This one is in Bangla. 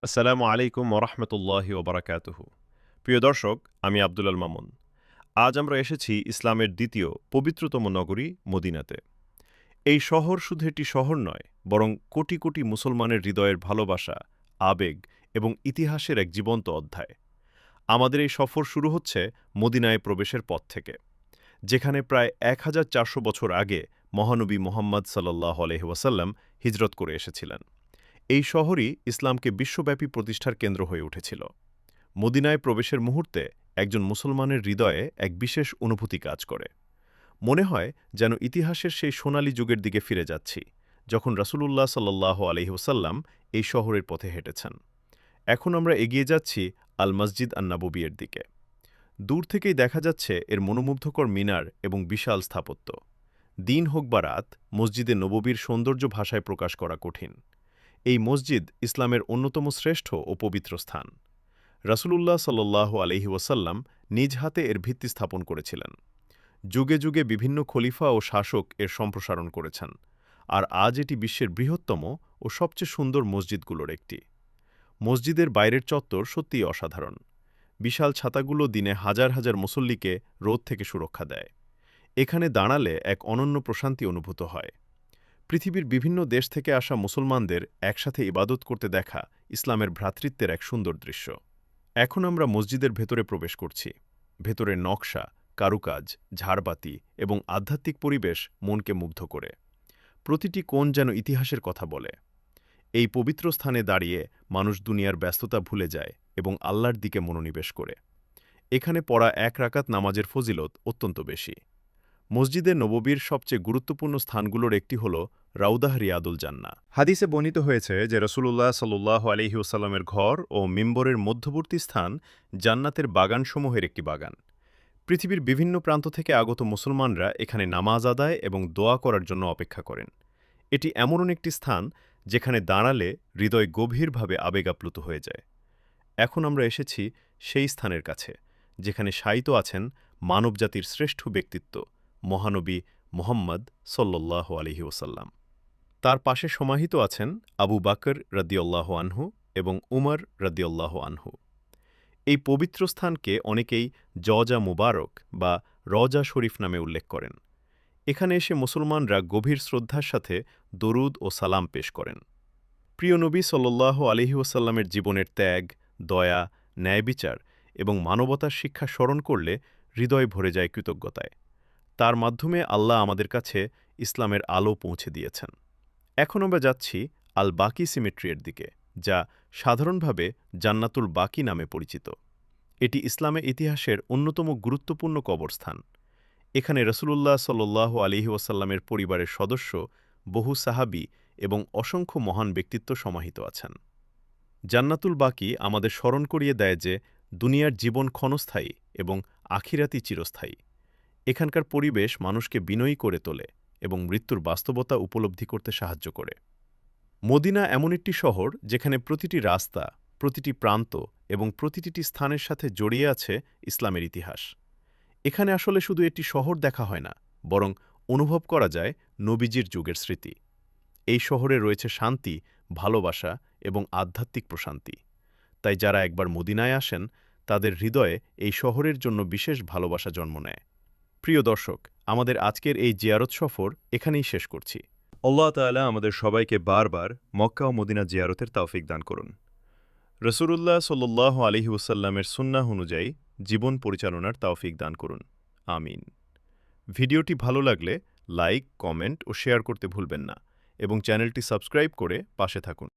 আসসালামু আলাইকুম ওরহমতুল্লাহি ওবরাকাতুহু। প্রিয় দর্শক, আমি আব্দুল আল মামুন। আজ আমরা এসেছি ইসলামের দ্বিতীয় পবিত্রতম নগরী মদিনাতে। এই শহর শুধু একটি শহর নয়, বরং কোটি কোটি মুসলমানের হৃদয়ের ভালোবাসা, আবেগ এবং ইতিহাসের এক জীবন্ত অধ্যায়। আমাদের এই সফর শুরু হচ্ছে মদিনায় প্রবেশের পথ থেকে, যেখানে প্রায় ১,৪০০ বছর আগে মহানবী মুহাম্মদ সাল্লাল্লাহু আলাইহি ওয়াসাল্লাম হিজরত করে এসেছিলেন। এই শহরই ইসলামকে বিশ্বব্যাপী প্রতিষ্ঠার কেন্দ্র হয়ে উঠেছিল। মদিনায় প্রবেশের মুহূর্তে একজন মুসলমানের হৃদয়ে এক বিশেষ অনুভূতি কাজ করে। মনে হয় যেন ইতিহাসের সেই সোনালী যুগের দিকে ফিরে যাচ্ছি, যখন রাসূলুল্লাহ সাল্লাল্লাহু আলাইহি ওয়াসাল্লাম এই শহরের পথে হেঁটেছেন। এখন আমরা এগিয়ে যাচ্ছি আল মসজিদ আন-নববীর দিকে। দূর থেকেই দেখা যাচ্ছে এর মনোমুগ্ধকর মিনার এবং বিশাল স্থাপত্য। দিন হোক বা রাত, মসজিদে নববীর সৌন্দর্য ভাষায় প্রকাশ করা কঠিন। এই মসজিদ ইসলামের অন্যতম শ্রেষ্ঠ ও পবিত্র স্থান। রাসূলুল্লাহ সাল্লাল্লাহু আলাইহি ওয়াসাল্লাম নিজ হাতে এর ভিত্তি স্থাপন করেছিলেন। যুগে যুগে বিভিন্ন খলিফা ও শাসক এর সম্প্রসারণ করেছেন, আর আজ এটি বিশ্বের বৃহত্তম ও সবচেয়ে সুন্দর মসজিদগুলোর একটি। মসজিদের বাইরের চত্বর সত্যিই অসাধারণ। বিশাল ছাতাগুলো দিনে হাজার হাজার মুসল্লিকে রোদ থেকে সুরক্ষা দেয়। এখানে দাঁড়ালে এক অনন্য প্রশান্তি অনুভূত হয়। পৃথিবীর বিভিন্ন দেশ থেকে আসা মুসলমানদের একসাথে ইবাদত করতে দেখা ইসলামের ভ্রাতৃত্বের এক সুন্দর দৃশ্য। এখন আমরা মসজিদের ভেতরে প্রবেশ করছি। ভেতরের নকশা, কারুকাজ, ঝাড়বাতি এবং আধ্যাত্মিক পরিবেশ মনকে মুগ্ধ করে। প্রতিটি কোণ যেন ইতিহাসের কথা বলে। এই পবিত্র স্থানে দাঁড়িয়ে মানুষ দুনিয়ার ব্যস্ততা ভুলে যায় এবং আল্লাহর দিকে মনোনিবেশ করে। এখানে পড়া এক রাকাত নামাজের ফজিলত অত্যন্ত বেশি। মসজিদে নববীর সবচেয়ে গুরুত্বপূর্ণ স্থানগুলোর একটি হল রাউদাহ রিয়াদুল জান্নাহ। হাদিসে বর্ণিত হয়েছে যে রাসূলুল্লাহ সাল্লাল্লাহু আলাইহি ওয়াসাল্লামের ঘর ও মিম্বরের মধ্যবর্তী স্থান জান্নাতের বাগানসমূহের একটি বাগান। পৃথিবীর বিভিন্ন প্রান্ত থেকে আগত মুসলমানরা এখানে নামাজ আদায় এবং দোয়া করার জন্য অপেক্ষা করেন। এটি এমন একটি স্থান যেখানে দাঁড়ালে হৃদয় গভীরভাবে আবেগাপ্লুত হয়ে যায়। এখন আমরা এসেছি সেই স্থানের কাছে, যেখানে শায়িত আছেন মানবজাতির শ্রেষ্ঠ ব্যক্তিত্ব মহানবী মুহাম্মদ সাল্লাল্লাহু আলাইহি ওয়াসাল্লাম। তার পাশে সমাহিত আছেন আবু বকর রাদিয়াল্লাহু আনহু এবং উমর রাদিয়াল্লাহু আনহু। এই পবিত্র স্থানকে অনেকেই জওজা মুবারক বা রওজা শরীফ নামে উল্লেখ করেন। এখানে এসে মুসলমানরা গভীর শ্রদ্ধার সাথে দরুদ ও সালাম পেশ করেন। প্রিয় নবী সাল্লাল্লাহু আলাইহি ওয়াসাল্লামের জীবনের ত্যাগ, দয়া, ন্যায়বিচার এবং মানবতার শিক্ষা স্মরণ করলে হৃদয় ভরে যায় কৃতজ্ঞতায়। তার মাধ্যমে আল্লাহ আমাদের কাছে ইসলামের আলো পৌঁছে দিয়েছেন। এখন আমরা যাচ্ছি আল বাকি সিমেট্রির দিকে, যা সাধারণভাবে জান্নাতুল বাকি নামে পরিচিত। এটি ইসলামের ইতিহাসের অন্যতম গুরুত্বপূর্ণ কবরস্থান। এখানে রাসূলুল্লাহ সাল্লাল্লাহু আলাইহি ওয়াসাল্লামের পরিবারের সদস্য, বহু সাহাবী এবং অসংখ্য মহান ব্যক্তিত্ব সমাহিত আছেন। জান্নাতুল বাকি আমাদের স্মরণ করিয়ে দেয় যে দুনিয়ার জীবন ক্ষণস্থায়ী এবং আখিরাতই চিরস্থায়ী। এখানকার পরিবেশ মানুষকে বিনয়ী করে তোলে এবং মৃত্যুর বাস্তবতা উপলব্ধি করতে সাহায্য করে। মদিনা এমন একটি শহর যেখানে প্রতিটি রাস্তা, প্রতিটি প্রান্ত এবং প্রতিটি স্থানের সাথে জড়িয়ে আছে ইসলামের ইতিহাস। এখানে আসলে শুধু একটি শহর দেখা হয় না, বরং অনুভব করা যায় নবীজির যুগের স্মৃতি। এই শহরে রয়েছে শান্তি, ভালোবাসা এবং আধ্যাত্মিক প্রশান্তি। তাই যারা একবার মদিনায় আসেন, তাদের হৃদয়ে এই শহরের জন্য বিশেষ ভালোবাসা জন্ম নেয়। প্রিয় দর্শক, আমাদের আজকের এই জিয়ারত সফর এখানেই শেষ করছি। আল্লাহ তাআলা আমাদের সবাইকে বারবার মক্কা ও মদিনা জিয়ারতের তৌফিক দান করুন। রাসূলুল্লাহ সাল্লাল্লাহু আলাইহি ওয়াসাল্লামের সুন্নাহ অনুযায়ী জীবন পরিচালনার তৌফিক দান করুন। আমিন। ভিডিওটি ভালো লাগলে লাইক, কমেন্ট ও শেয়ার করতে ভুলবেন না এবং চ্যানেলটি সাবস্ক্রাইব করে পাশে থাকুন।